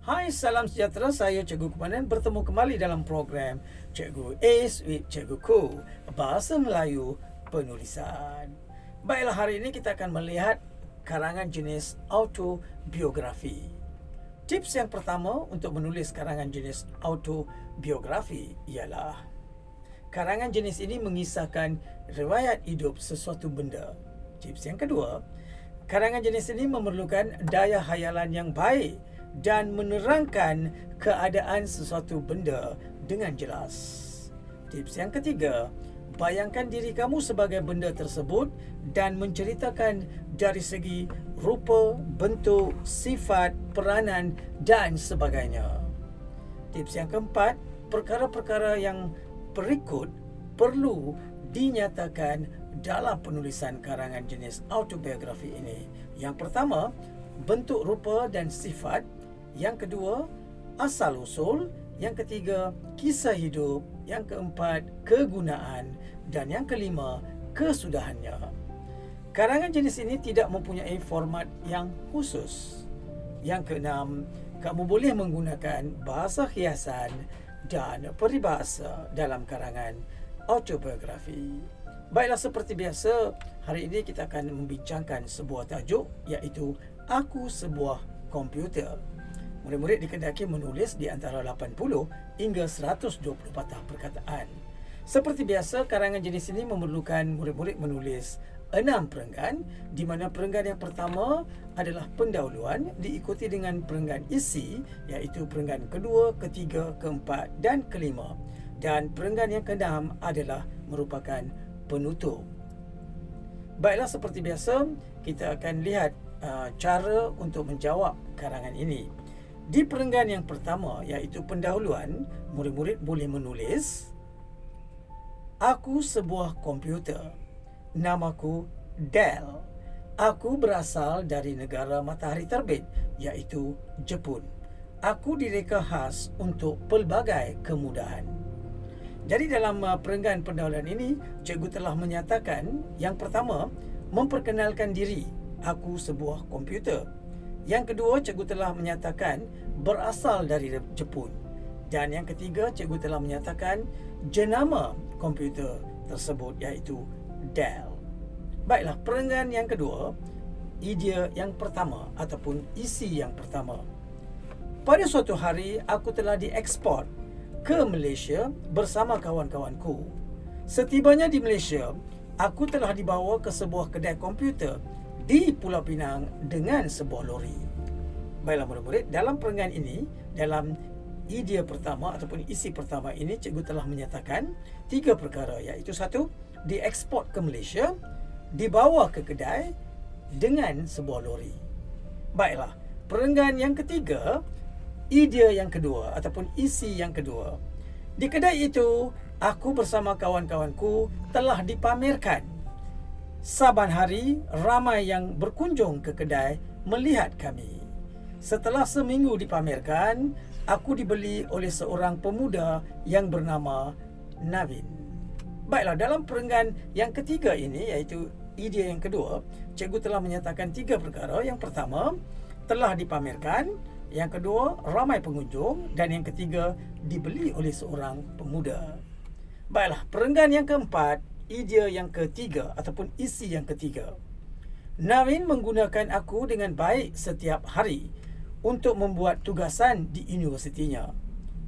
Hai, salam sejahtera. Saya Cikgu Kumanan bertemu kembali dalam program Cikgu Ace with Cikgu Ku, Bahasa Melayu Penulisan. Baiklah, hari ini kita akan melihat karangan jenis autobiografi. Tips yang pertama untuk menulis karangan jenis autobiografi ialah karangan jenis ini mengisahkan riwayat hidup sesuatu benda. Tips yang kedua, karangan jenis ini memerlukan daya hayalan yang baik dan menerangkan keadaan sesuatu benda dengan jelas. Tips yang ketiga, bayangkan diri kamu sebagai benda tersebut dan menceritakan dari segi rupa, bentuk, sifat, peranan dan sebagainya. Tips yang keempat, perkara-perkara yang berikut perlu dinyatakan dalam penulisan karangan jenis autobiografi ini. Yang pertama, bentuk rupa dan sifat. Yang kedua, asal-usul. Yang ketiga, kisah hidup. Yang keempat, kegunaan. Dan yang kelima, kesudahannya. Karangan jenis ini tidak mempunyai format yang khusus. Yang keenam, kamu boleh menggunakan bahasa hiasan dan peribahasa dalam karangan autobiografi. Baiklah, seperti biasa, hari ini kita akan membincangkan sebuah tajuk, iaitu Aku Sebuah Komputer. Murid-murid dikendaki menulis di antara 80 hingga 120 patah perkataan. Seperti biasa, karangan jenis ini memerlukan murid-murid menulis 6 perenggan, di mana perenggan yang pertama adalah pendahuluan, diikuti dengan perenggan isi, iaitu perenggan kedua, ketiga, keempat dan kelima. Dan perenggan yang keenam adalah merupakan penutup. Baiklah, seperti biasa, kita akan lihat cara untuk menjawab karangan ini. Di perenggan yang pertama, iaitu pendahuluan, murid-murid boleh menulis, Aku sebuah komputer. Namaku Dell. Aku berasal dari negara matahari terbit, iaitu Jepun. Aku direka khas untuk pelbagai kemudahan. Jadi dalam perenggan pendahuluan ini, cikgu telah menyatakan yang pertama, memperkenalkan diri. Aku sebuah komputer. Yang kedua, cikgu telah menyatakan berasal dari Jepun. Dan yang ketiga, cikgu telah menyatakan jenama komputer tersebut, iaitu Dell. Baiklah, perenggan yang kedua, idea yang pertama ataupun isi yang pertama. Pada suatu hari, aku telah diekspor ke Malaysia bersama kawan-kawanku. Setibanya di Malaysia, aku telah dibawa ke sebuah kedai komputer di Pulau Pinang dengan sebuah lori. Baiklah murid-murid, dalam perenggan ini, dalam idea pertama ataupun isi pertama ini, cikgu telah menyatakan 3 perkara, iaitu 1, diekspor ke Malaysia, dibawa ke kedai dengan sebuah lori. Baiklah, perenggan yang ketiga, idea yang kedua ataupun isi yang kedua. Di kedai itu, aku bersama kawan-kawanku telah dipamerkan. Saban hari, ramai yang berkunjung ke kedai melihat kami. Setelah seminggu dipamerkan, aku dibeli oleh seorang pemuda yang bernama Navin. Baiklah, dalam perenggan yang ketiga ini, iaitu idea yang kedua, cikgu telah menyatakan 3 perkara. Yang pertama, telah dipamerkan. Yang kedua, ramai pengunjung. Dan yang ketiga, dibeli oleh seorang pemuda. Baiklah, perenggan yang keempat, idea yang ketiga ataupun isi yang ketiga. Navin menggunakan aku dengan baik setiap hari untuk membuat tugasan di universitinya.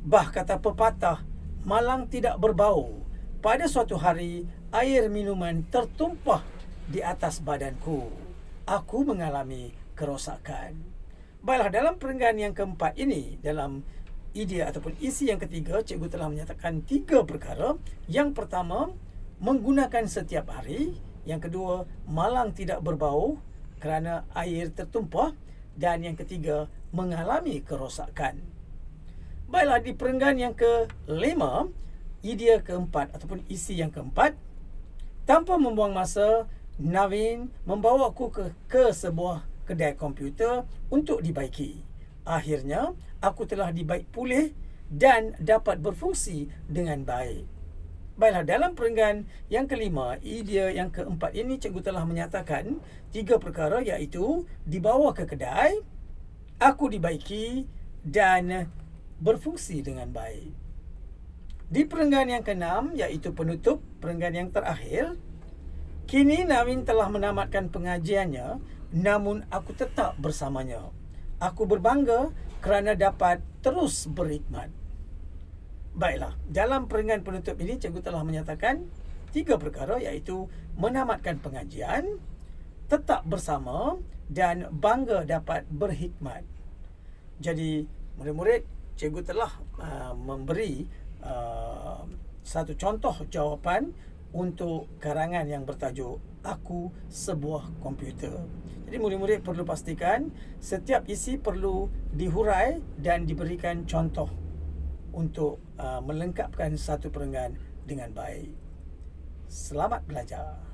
Bah kata pepatah, malang tidak berbau. Pada suatu hari, air minuman tertumpah di atas badanku. Aku mengalami kerosakan. Baiklah, dalam perenggan yang keempat ini, dalam idea ataupun isi yang ketiga, cikgu telah menyatakan 3 perkara. Yang pertama, menggunakan setiap hari. Yang kedua, malang tidak berbau kerana air tertumpah. Dan yang ketiga, mengalami kerosakan. Baiklah, di perenggan yang kelima, idea keempat ataupun isi yang keempat, tanpa membuang masa, Navin membawa aku ke sebuah kedai komputer untuk dibaiki. Akhirnya, aku telah dibaik pulih dan dapat berfungsi dengan baik. Baiklah, dalam perenggan yang kelima, idea yang keempat ini, cikgu telah menyatakan 3 perkara, iaitu dibawa ke kedai, aku dibaiki dan berfungsi dengan baik. Di perenggan yang ke-6, iaitu penutup perenggan yang terakhir, kini Navin telah menamatkan pengajiannya, namun aku tetap bersamanya. Aku berbangga kerana dapat terus berkhidmat. Baiklah, dalam perenggan penutup ini cikgu telah menyatakan 3 perkara, iaitu menamatkan pengajian, tetap bersama dan bangga dapat berkhidmat. Jadi murid-murid, cikgu telah memberi satu contoh jawapan untuk karangan yang bertajuk Aku Sebuah Komputer. Jadi murid-murid perlu pastikan setiap isi perlu dihurai dan diberikan contoh untuk melengkapkan satu perenggan dengan baik. Selamat belajar.